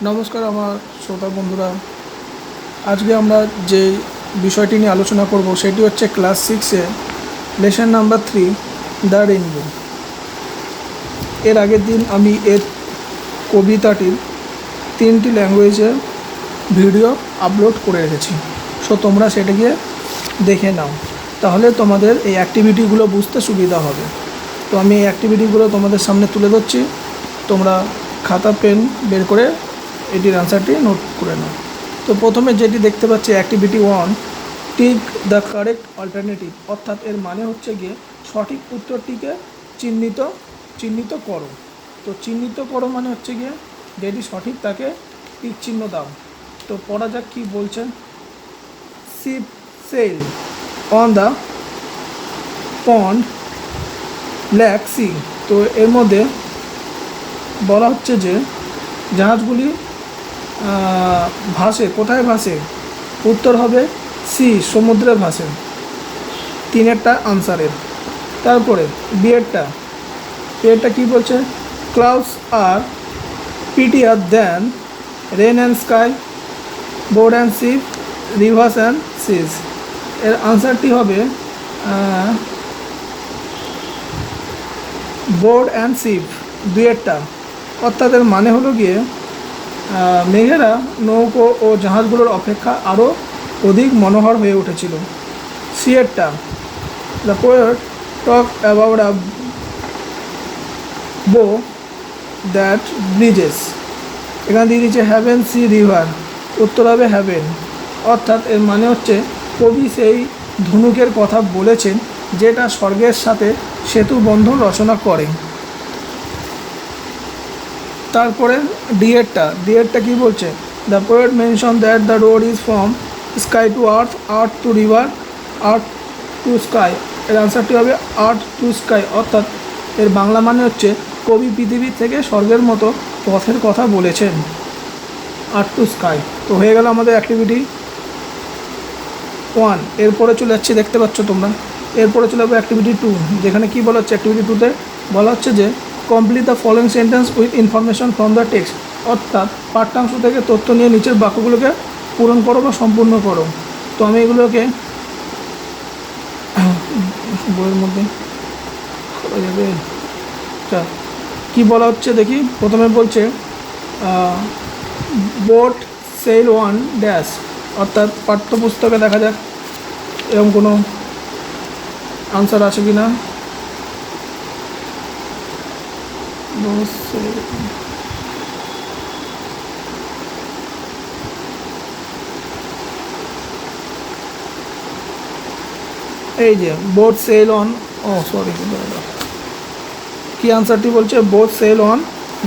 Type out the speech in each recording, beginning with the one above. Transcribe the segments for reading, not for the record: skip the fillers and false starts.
নমস্কার আমার শ্রোতা বন্ধুরা। আজকে আমরা যে বিষয়টি নিয়ে আলোচনা করব সেটি হচ্ছে ক্লাস 6-এ লেসন নাম্বার 3 দ্য রেইনবো। এর আগের দিন আমি এর কবিতাটির 3টি ল্যাঙ্গুয়েজে ভিডিও আপলোড করে রেখেছি। সো তোমরা সেটাকে দেখে নাও, তাহলে তোমাদের এই অ্যাক্টিভিটিগুলো বুঝতে সুবিধা হবে। তো আমি এই অ্যাক্টিভিটিগুলো তোমাদের সামনে তুলে ধরছি, তোমরা খাতা পেন বের করে এটির আনসারটি নোট করে নাও। তো প্রথমে যেটি দেখতে পাচ্ছি activity 1, tick the correct alternative, অর্থাৎ এর মানে হচ্ছে গিয়ে সঠিক উত্তরটিকে চিহ্নিত করো। তো চিহ্নিত করো মানে হচ্ছে গিয়ে যেটি সঠিক তাকে টিক চিহ্ন দাও। তো পড়া যাক কী বলছে। Ship sail on the pond black sea. তো এর মধ্যে বলা হচ্ছে যে জাহাজগুলি ভাসে, কোথায় ভাসে? উত্তর হবে সি, সমুদ্রে ভাসে। 3-এরটা আনসারের। তারপরে বিয়েরটা কী বলছে? Clouds are prettier than rain and sky, boat and ship, rivers and seas. এর আনসারটি হবে বোর্ড অ্যান্ড শিপ, 2-এরটা। অর্থাৎ এর মানে হলো গিয়ে মেঘেরা নৌকো ও জাহাজগুলোর অপেক্ষা আরও অধিক মনোহর হয়ে উঠেছিল। সিয়েরটা, the poet talk about a bow that Bridges. এখানে দিয়ে দিচ্ছে হ্যাভেন সি রিভার, উত্তর হবে হ্যাভেন। অর্থাৎ এর মানে হচ্ছে কবি সেই ধনুকের কথা বলেছেন যেটা স্বর্গের সাথে সেতু বন্ধন রচনা করে। তারপরে ডিএরটা কী বলছে? The poet mention that the road is from sky to earth, earth to river, earth to sky. এর আনসারটি হবে আর্থ টু স্কাই। অর্থাৎ এর বাংলা মানে হচ্ছে কবি পৃথিবী থেকে স্বর্গের মতো পথের কথা বলেছেন, আর্থ টু স্কাই। তো হয়ে গেল আমাদের অ্যাক্টিভিটি 1। এরপরে চলে যাচ্ছে, দেখতে পাচ্ছ তোমরা, এরপরে চলে যাবো অ্যাক্টিভিটি 2, যেখানে কী বলা হচ্ছে? অ্যাক্টিভিটি 2-তে বলা হচ্ছে যে complete the following sentence with information from the text. অর্থাৎ পাঠ্যাংশ থেকে তথ্য নিয়ে নিচের বাক্যগুলোকে পূরণ করো বা সম্পূর্ণ করো। তো আমি এগুলোকে বইয়ের মধ্যে করা যাবে। আচ্ছা, কী বলা হচ্ছে দেখি। প্রথমে বলছে বোট সেল ওয়ান ড্যাশ। অর্থাৎ পাঠ্যপুস্তকে দেখা যাক এরকম কোনো আনসার আছে কি না। এই যে বোট সেল অন, সরি, কি আনসারটি বলছে? Boat sail on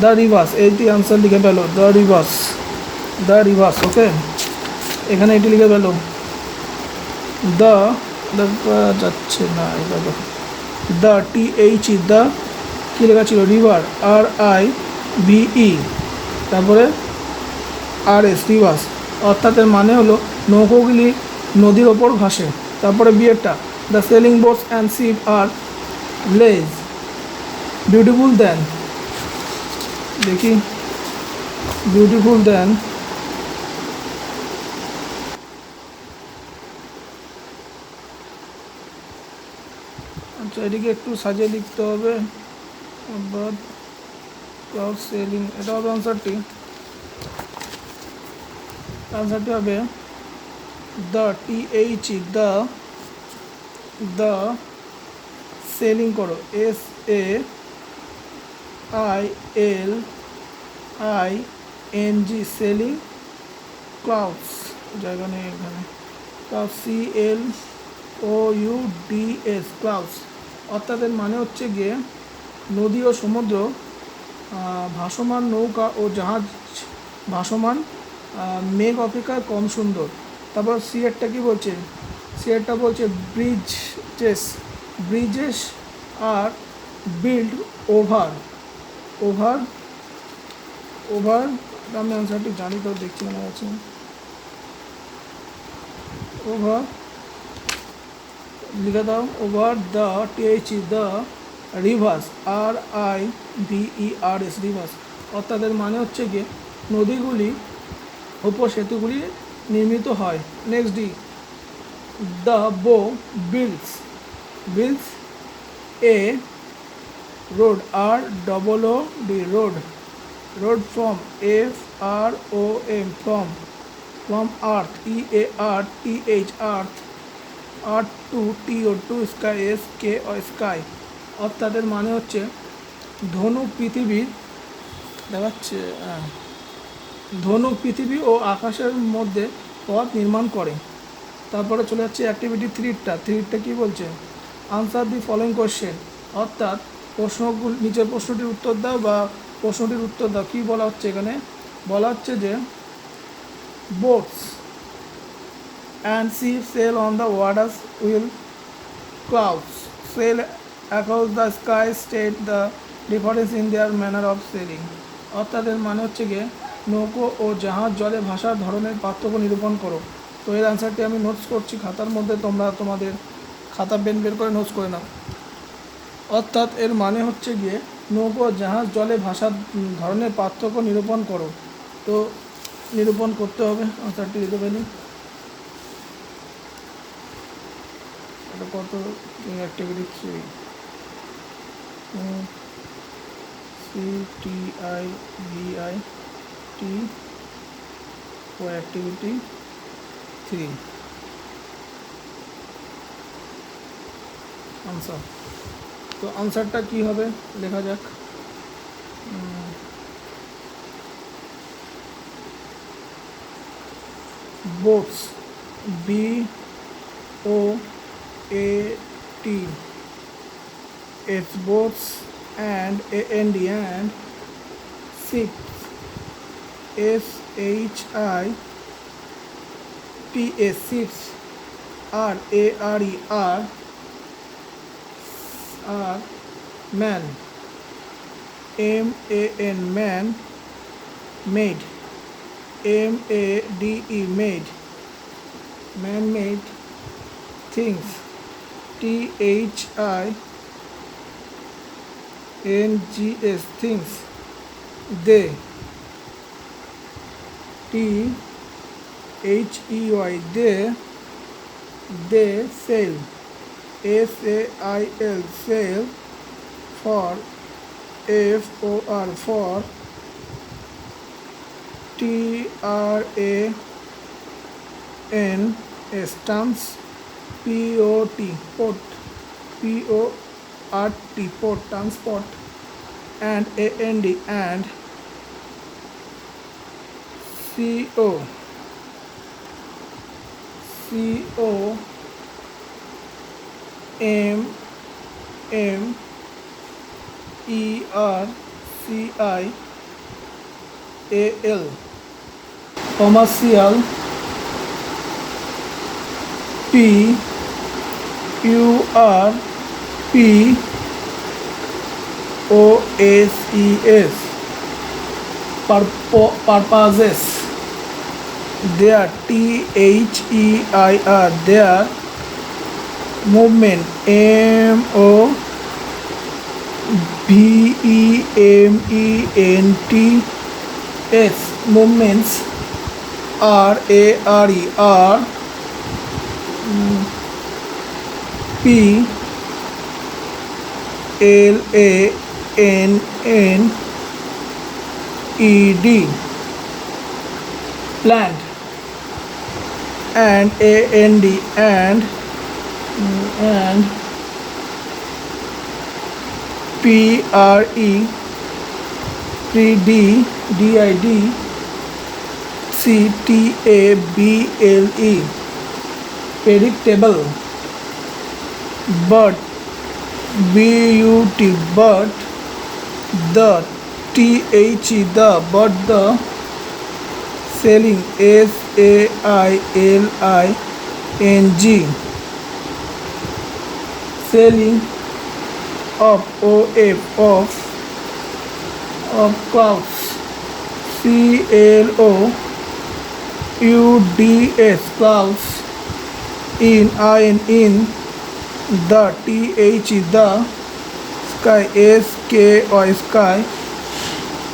the rivers. এইটি আনসার লিখে পেলো, দ্য রিভার্স। ওকে, এখানে এটি লিখে পেলো দ্য, যাচ্ছে না, দ্য TH, দ্য কী লেখা ছিল? রিভার, RIVE, তারপরে RS, রিভার্স। অর্থাৎ এর মানে হলো নৌকোগুলি নদীর ওপর ভাসে। তারপরে বিয়েরটা, the sailing boats and ship are less beautiful দেন। দেখি, বিউটিফুল দেন, আচ্ছা এটিকে একটু সাজিয়ে লিখতে হবে। আবার ক্লাউড সেলিং, এটা হবে আনসারটি হবে দ্য TH, দ্য সেলিং করো, SAILING, সেলিং ক্লাউডস, জায়গা নেই এখানে, ক্লাউড CLOUDS, ক্লাউডস। অর্থাৎ এর মানে হচ্ছে গিয়ে নদী ও সমুদ্র, ভাসমান নৌকা ও জাহাজ ভাসমান মেঘ অপেক্ষা কম সুন্দর। তারপর সিয়েরটা কী বলছে? সিয়েরটা বলছে ব্রিজেস আর বিল্ড ওভার। আমি আনসারটি জানি তো, দেখছি মনে আছে। ওভার লিখে দাও, over the TH, the rivers, RIVERS, rivers. অর্থাৎ এর মানে হচ্ছে গিয়ে নদীগুলি উপসেতুগুলি নির্মিত হয়। Next D, the bow builds a road, ROOD, road from from earth, earth to sky, sky, অর্থাৎ এর মানে হচ্ছে ধনুক পৃথিবীর দেখাচ্ছে ধনুক পৃথিবী ও আকাশের মধ্যে পথ নির্মাণ করে। তারপরে চলে যাচ্ছে অ্যাক্টিভিটি থ্রিটা কি বলছে, আনসার দি ফলোয়িং কোয়েশ্চেন, অর্থাৎ প্রশ্নগুলি নিচের প্রশ্নটির উত্তর দাও বা প্রশ্নটির উত্তর দাও। কী বলা হচ্ছে এখানে, বলা হচ্ছে যে boats and ships sail on the waters while clouds sail across the sky, state the difference in their manner of sailing, অর্থাৎ এর মানে হচ্ছে গিয়ে নৌকো ও জাহাজ জলে ভাষার ধরনের পার্থক্য নিরূপণ করো। তো এর অ্যান্সারটি আমি নোটস করছি খাতার মধ্যে, তোমরা তোমাদের খাতা পেন বের করে নোটস করে নাও। অর্থাৎ এর মানে হচ্ছে গিয়ে নৌকো জাহাজ জলে ভাষার ধরনের পার্থক্য নিরূপণ করো। তো নিরূপণ করতে হবে, আনসারটি দিতে পারি। এটা কত অ্যাক্টিভিটি CTIVIT ও অ্যাক্টিভিটি 3 আনসার। তো আনসারটা কী হবে লেখা যাক। boats, BOATS, boats, and AND, and ships, SHIPS, ships, RARE, are man, MAN, man, made, MADE, made, man-made things, THINGS, things, they, THEY, they sail, SAIL, sail, for, for, TRAN, stamps, POT, port, port, transport, and AND, and COMMERCIAL, commercial, PURPOSES, purposes, their, THEIR, their, movement, MOVEMENTS, movements, RARER, PLANNED, plant, and AND, and PREDID, CTABLE, predictable, but, BUT, but, the, THE, the, but the, sailing, SAILING, sailing, of, of clouds, CLOUDS, clouds, in, the, THE, the, sky, SKY, sky,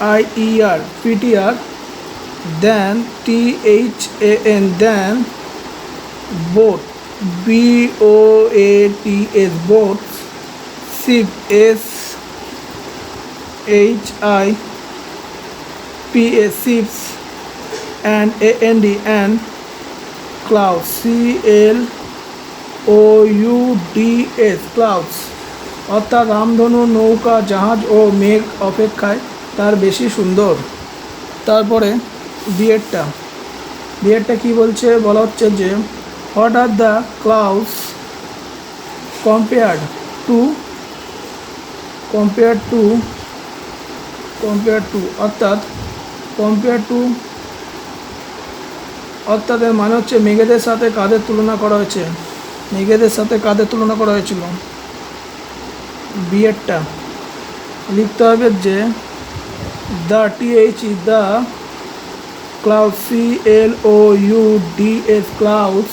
IER PTR, then THAN, then boat BOATS, boats, ship SHIPS, ships, and AND and clouds CLOUDS, clouds। অর্থাৎ রামধনু নৌকা জাহাজ ও মেঘ অপেক্ষায় তার বেশি সুন্দর। তারপরে বিয়েরটা কি বলছে, বলা হচ্ছে যে what are the clouds compared two অর্থাৎ এর মানে হচ্ছে মেঘেদের সাথে কাদের তুলনা করা হয়েছে, হয়েছিল। বিয়েরটা লিখতে হবে যে the the cloud CLOUDS, clouds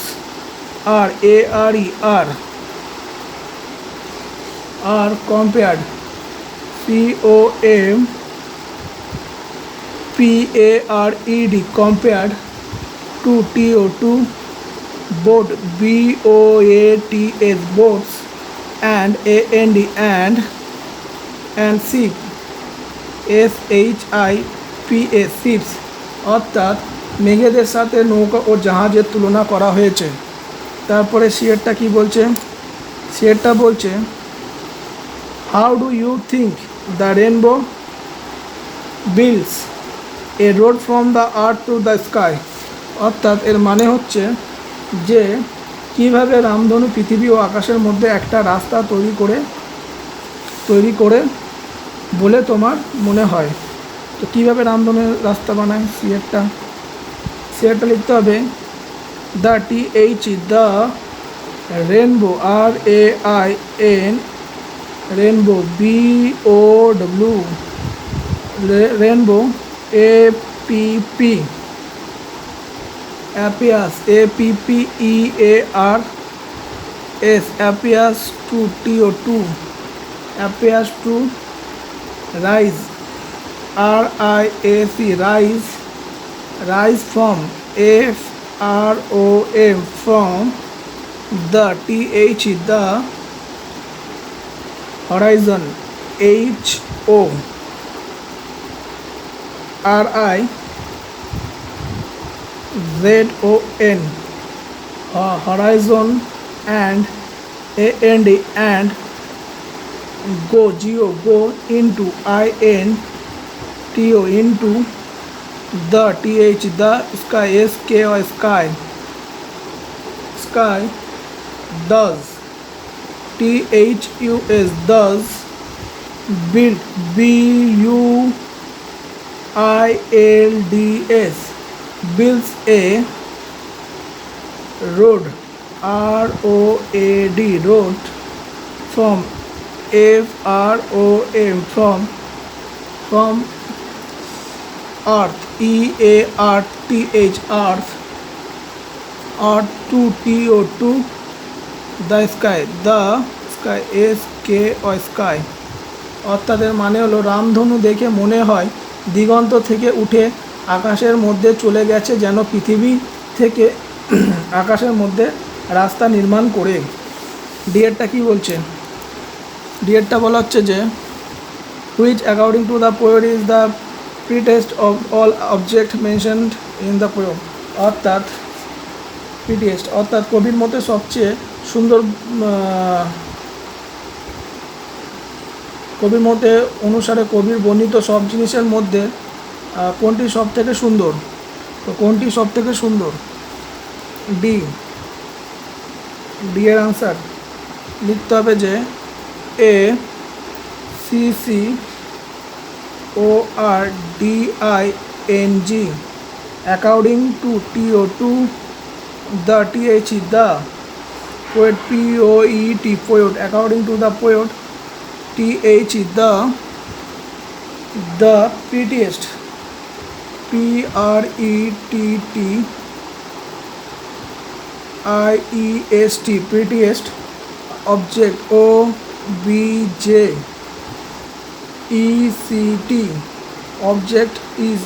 are compared COMPARED, compared to boat BOATS, boats, and ship SHIPS, ships। অর্থাৎ মেঘেদের সাথে নৌকা ও জাহাজের তুলনা করা হয়েছে। তারপরে সিয়েরটা কি বলছে, বলছে how do you think the rainbow builds a road from the earth to the sky. অর্থাৎ এর মানে হচ্ছে যে কিভাবে রামধনু পৃথিবী ও আকাশের মধ্যে একটা রাস্তা তৈরি করে বলে তোমার মনে হয়। তো কীভাবে রামধনু রাস্তা বানায়, সিয়েরটা লিখতে হবে the the rainbow RAIN, rainbow BOW, rainbow APP, appears APPEARS, appears to appears to rise RIAC, rise from FROM, from the the horizon HORIZON, horizon, and and go into INTO, into the the sky sky does THUS, does build BUILDS, builds a road ROAD, road, from FROM, from earth EARTH, earth to the sky SKY, sky। অর্থাৎ এর মানে হলো রামধনু দেখে মনে হয় দিগন্ত থেকে উঠে আকাশের মধ্যে চলে গেছে, যেন পৃথিবী থেকে আকাশের মধ্যে রাস্তা নির্মাণ করে। ডিএরটা কি বলছে, ডিএরটা বলা হচ্ছে যে which according to the poet is the pretest of all object mentioned in the poem. অর্থাৎ প্রিটেস্ট অর্থাৎ কবির মতে সবচেয়ে সুন্দর, কবির মতে অনুসারে কবির বর্ণিত সব জিনিসের মধ্যে কোনটি সব থেকে সুন্দর। তো কোনটি সব থেকে সুন্দর, ডি এর আনসার লিখতে হবে যে ACCORDING, according to the the poet poet, according to the poet the prettiest PRETTIEST, prettiest object OBJECT object is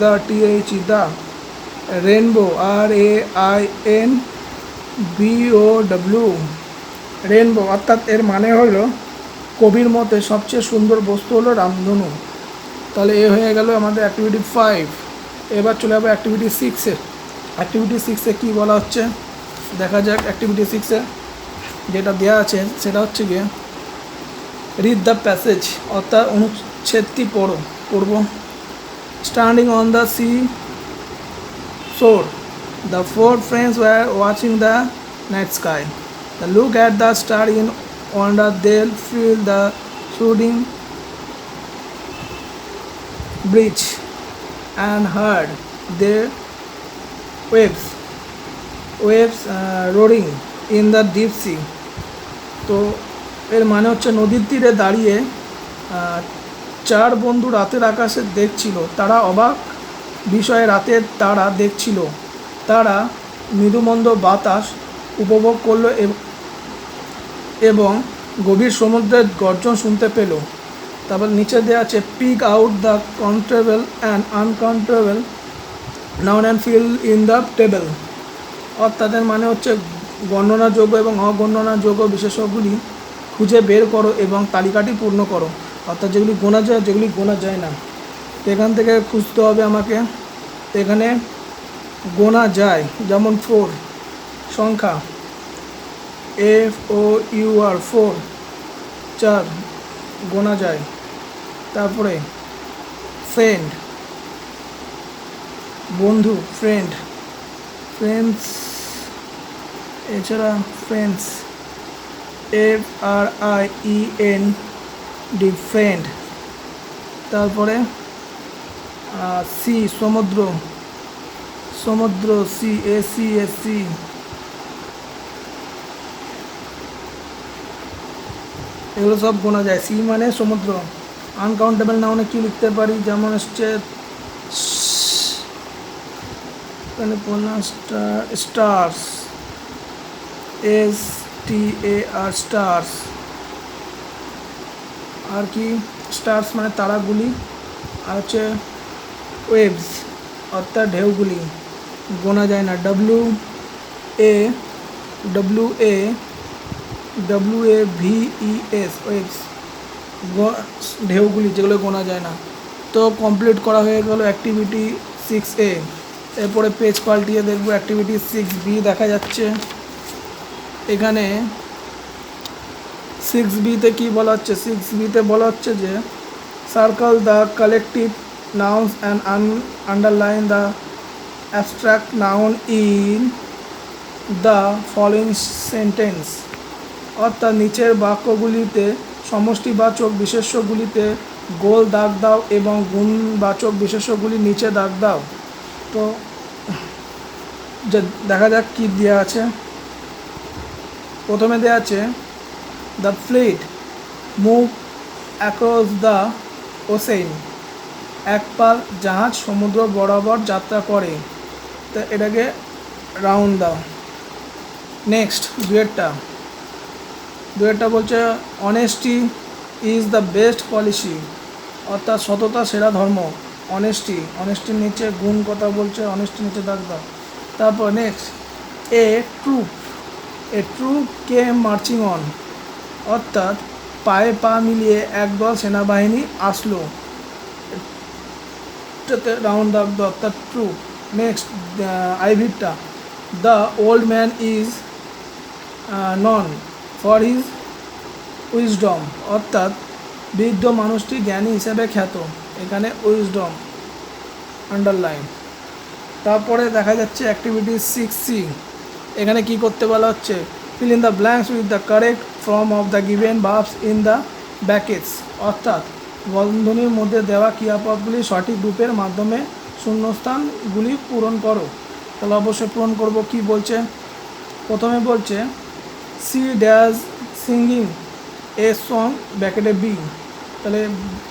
the the rainbow rainbow rainbow অর্থাৎ এর মানে হলো কবির মতে সবচেয়ে সুন্দর বস্তু হলো রামধনু। তাহলে এ হয়ে গেল আমাদের অ্যাক্টিভিটি 5। এবার চলে যাবো অ্যাক্টিভিটি 6-এ। অ্যাক্টিভিটি 6-এ কী বলা হচ্ছে দেখা যাক। অ্যাক্টিভিটি 6-এ যেটা দেওয়া আছে সেটা হচ্ছে গিয়ে রিড দ্য প্যাসেজ অর্থাৎ অনুচ্ছেদটি পড়ব। Standing on the sea shore, the four friends were watching the night sky. They look at the star in wonder. They feel the shooting breeze and heard their waves roaring in the deep sea. তো এর মানে হচ্ছে নদীর তীরে দাঁড়িয়ে চার বন্ধু রাতের আকাশে দেখছিল। তারা অবাক বিষয়ে রাতের তারা দেখছিল। তারা মৃদুমন্দ বাতাস উপভোগ করলো এবং গভীর সমুদ্রের গর্জন শুনতে পেল। তারপর নিচে দেওয়া আছে pick out the countable and uncountable noun and fill in the table. অর্থাৎ এর মানে হচ্ছে গণনাযোগ্য এবং অগণনাযোগ্য বিশেষগুলি খুঁজে বের করো এবং তালিকাটি পূর্ণ করো। অর্থাৎ যেগুলি গোনা যায় যেগুলি গোনা যায় না তো এখান থেকে খুঁজতে হবে আমাকে। তো এখানে গোনা যায় যেমন 4 সংখ্যা FOUR 4 4 গোনা যায়। তারপরে ফ্রেন্ড বন্ধু ফ্রেন্ডস এছাড়া ফ্রেন্ডস FRIEND ফ্রেন্ড। তারপরে সি সমুদ্র CACSC। এগুলো সব গোনা যায়। সি মানে সমুদ্র। আনকাউন্টেবল নাউনে কি লিখতে পারি যেমন হচ্ছে স্টার্স STAR স্টার্স। আর কি স্টার্স মানে তারাগুলি। আর হচ্ছে ওয়েভস অর্থাৎ ঢেউগুলি গোনা যায় না। WAVES ওয়েভস ঢেউগুলি যেগুলো গোনা যায় না। তো কমপ্লিট করা হয়ে গেল অ্যাক্টিভিটি 6A। এরপরে পেজ পাল্টিয়ে দেখব অ্যাক্টিভিটি 6B দেখা যাচ্ছে। এখানে 6Bতে কী বলা হচ্ছে 6Bতে বলা হচ্ছে যে circle the collective nouns and underline the abstract noun in the following sentence। অর্থাৎ নিচের বাক্যগুলিতে সমষ্টিবাচক বিশেষ্যগুলিতে গোল দাগ দাও এবং গুণবাচক বিশেষ্যগুলি নিচে দাগ দাও। তো দেখা যাক কী দেওয়া আছে। প্রথমে দেওয়া আছে the fleet move across the ocean. একপাল জাহাজ সমুদ্র বরাবর যাত্রা করে। তো এটাকে রাউন্ড দাও। নেক্সট দুয়েরটা বলছে honesty is the best policy অর্থাৎ সততা সেরা ধর্ম। অনেস্টির নিচে গুণ কথা বলছে অনেস্টির নিচে দাগ দাও। তারপর next a troop came marching on অর্থাৎ পায়ে পা মিলিয়ে একদল সেনাবাহিনী আসলো। রাউন্ড দাগ দাও অর্থাৎ ট্রুপ। নেক্সট আইভিরটা the old man is known for his wisdom অর্থাৎ বৃদ্ধ মানুষটি জ্ঞানী হিসেবে খ্যাত। এখানে উইজডম আন্ডারলাইন। তারপরে দেখা যাচ্ছে অ্যাক্টিভিটি 6C। এখানে কি করতে বলা হচ্ছে feel in the blanks with the correct form of the given verbs in the brackets অর্থাৎ বন্ধনীর মধ্যে দেওয়া ক্রিয়াপদগুলি সঠিক রূপের মাধ্যমে শূন্যস্থানগুলি পূরণ করো। তাহলে অবশ্যই পূরণ করব। কি বলছে প্রথমে বলছে she dash singing a song ব্র্যাকেটে বি। তাহলে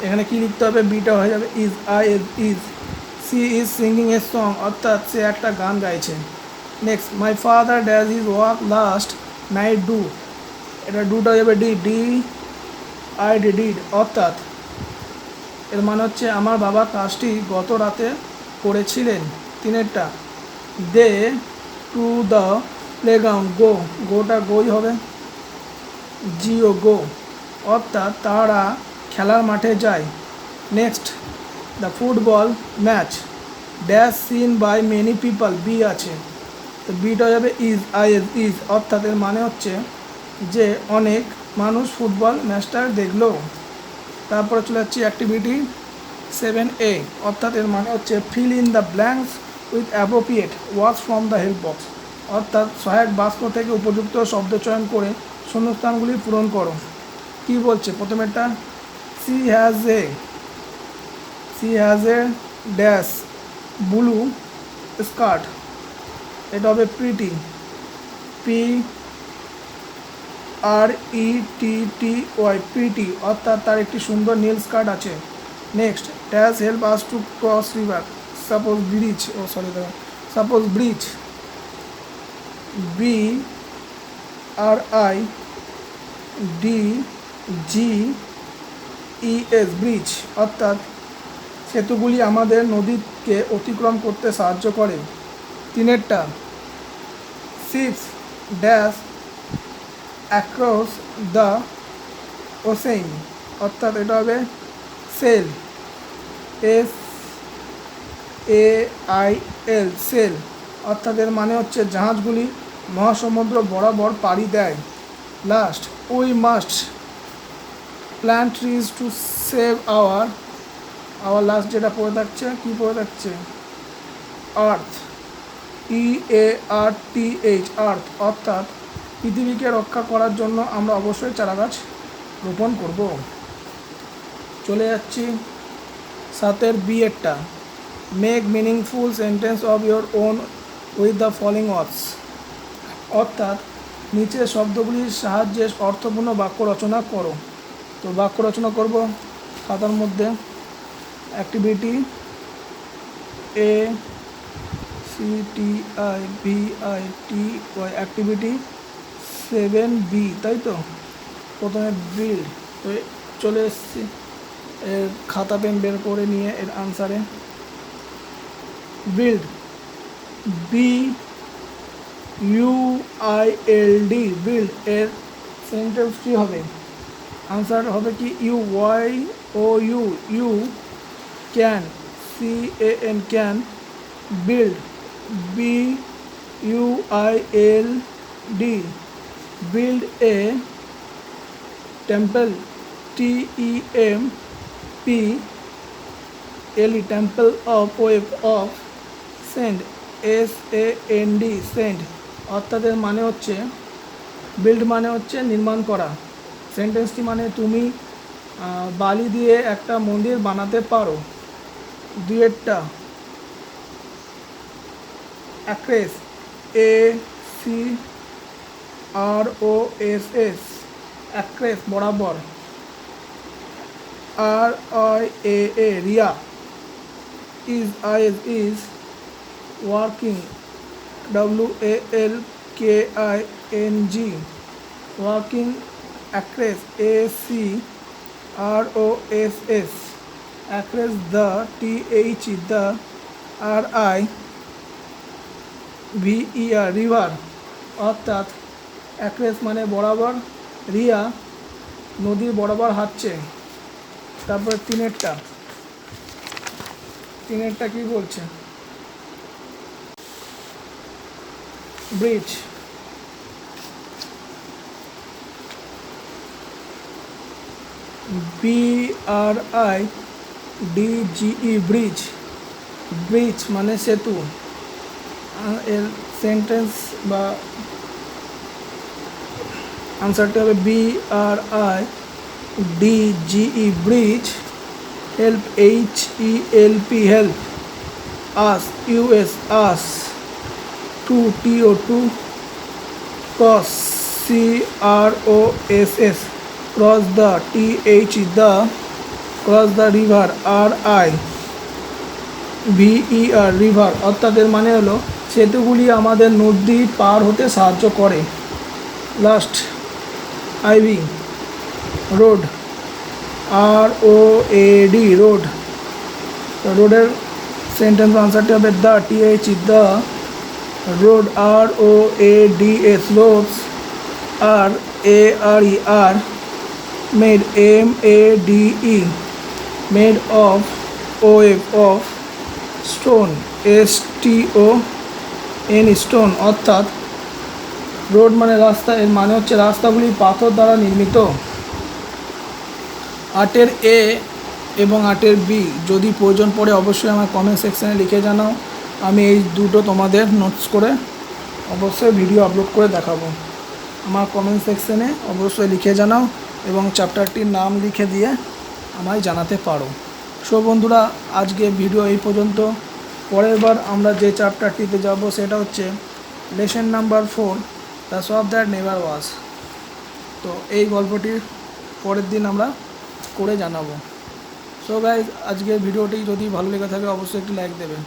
এখানে কি লিখতে হবে বিটা হয়ে যাবে is she is singing a song অর্থাৎ সে একটা গান গাইছে। Next my father dash is walk last night do. এটা ডুটা যাবে ডিড অর্থাৎ এর মানে হচ্ছে আমার বাবা কাজটি গত রাতে করেছিলেন। তিনেরটা দে টু দ্য প্লেগ্রাউন্ড গো, গোটা গোই হবে, জিও গো, অর্থাৎ তারা খেলার মাঠে যায়। Next the football match dash seen by many people, be আছে, তো বিটা যাবে ইজ, ইজ, অর্থাৎ এর মানে হচ্ছে যে অনেক মানুষ ফুটবল ম্যাচটা দেখলো। তারপরে চলে যাচ্ছি অ্যাক্টিভিটি 7A, অর্থাৎ এর মানে হচ্ছে feel in the blanks with appropriate words from the help box, অর্থাৎ সহায়ক বাক্স থেকে উপযুক্ত শব্দ চয়ন করে শূন্যস্থানগুলি পূরণ করো। কি বলছে প্রথমেরটা, she has a dash blue skirt, এটা হবে প্রিটি, PRETTY, প্রিটি, অর্থাৎ তার একটি সুন্দর নীল স্কার্ট আছে। Next dash help us to cross river, suppose bridge, suppose bridge, BRIDGES, bridge, অর্থাৎ সেতুগুলি আমাদের নদীকে অতিক্রম করতে সাহায্য করে। তিনেরটা ships dash across the ocean, অর্থাৎ এটা হবে সেল, SAIL, সেল, অর্থাৎ এর মানে হচ্ছে জাহাজগুলি মহাসমুদ্র বরাবর পাড়ি দেয়। Last we must plant trees to save our last যেটা পড়ে থাকছে, কী পড়ে থাকছে, আর্থ, EARTH, আর্থ, অর্থাৎ পৃথিবীকে রক্ষা করার জন্য আমরা অবশ্যই চারাগাছ রোপণ করব। চলে যাচ্ছি 7 বিয়েরটা, make meaningful sentence of your own with the following words, অর্থাৎ নিচের শব্দগুলির সাহায্যে অর্থপূর্ণ বাক্য রচনা করো। তো বাক্য রচনা করব খাতার মধ্যে, অ্যাক্টিভিটি ACTIVITY, অ্যাক্টিভিটি 7B, তাই তো। প্রথমে বিল্ড, তো চলে এসেছি এর খাতা পেন বের করে নিয়ে এর আনসারে, বিল্ড, BUILD, বিল্ড, এর সেন্টেন্সটি হবে, আনসার হবে কি you can, CAN, can, build, BUILD, build a temple, TEMPLE, temple of sand, SAND, sand, অর্থাৎ এর মানে হচ্ছে বিল্ড মানে হচ্ছে নির্মাণ করা, সেন্টেন্সটি মানে তুমি বালি দিয়ে একটা মন্দির বানাতে পারো। দুয়েরটা অ্যাক্রেস, ACROSS, অ্যাক্রেস, বরাবর, RIAA, রিয়া, is ওয়ার্কিং, WALKING, ওয়ার্কিং, across, ACROSS, across, the, the, RIVER, river, অর্থাৎ অ্যাক্রেস মানে বরাবর, রিয়া নদীর বরাবর হাঁটছে। তারপরে তিনেরটা কি বলছে, ব্রিজ, BRIDGE, ব্রিজ, ব্রিজ মানে সেতু, এর সেন্টেন্স বা আনসারটা হবে BRIDGE, bridge, help, HELP, help, us, US, to, TO, cross, CROSS, cross, the, THE, cross the, river, RIVER, river, অর্থাৎ এর মানে হলো সেতুগুলি আমাদের নদী পার হতে সাহায্য করে। Last IV, road, ROAD road. রোডের সেন্টেন্স আনসারটি হবে the the road ROAD slopes RARE made MADE made of stone STON stone। অর্থাৎ রোড মানে রাস্তা, এর মানে হচ্ছে রাস্তাগুলি পাথর দ্বারা নির্মিত। 8-এর A এবং 8-এর B যদি প্রয়োজন পড়ে অবশ্যই আমার কমেন্ট সেকশানে লিখে জানাও। আমি এই দুটো তোমাদের নোটস করে অবশ্যই ভিডিও আপলোড করে দেখাবো। আমার কমেন্ট সেকশানে অবশ্যই লিখে জানাও এবং চ্যাপ্টারটির নাম লিখে দিয়ে আমায় জানাতে পারো। সো বন্ধুরা, আজকে ভিডিও এই পর্যন্ত। পরের বার আমরা যে চ্যাপ্টারটিতে যাব সেটা হচ্ছে lesson number 4 the shop that never was. তো এই গল্পটির পরের দিন আমরা করে জানাবো। সো গাইজ, আজকের ভিডিওটি যদি ভালো লেগে থাকে অবশ্যই একটি লাইক দেবেন।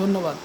ধন্যবাদ।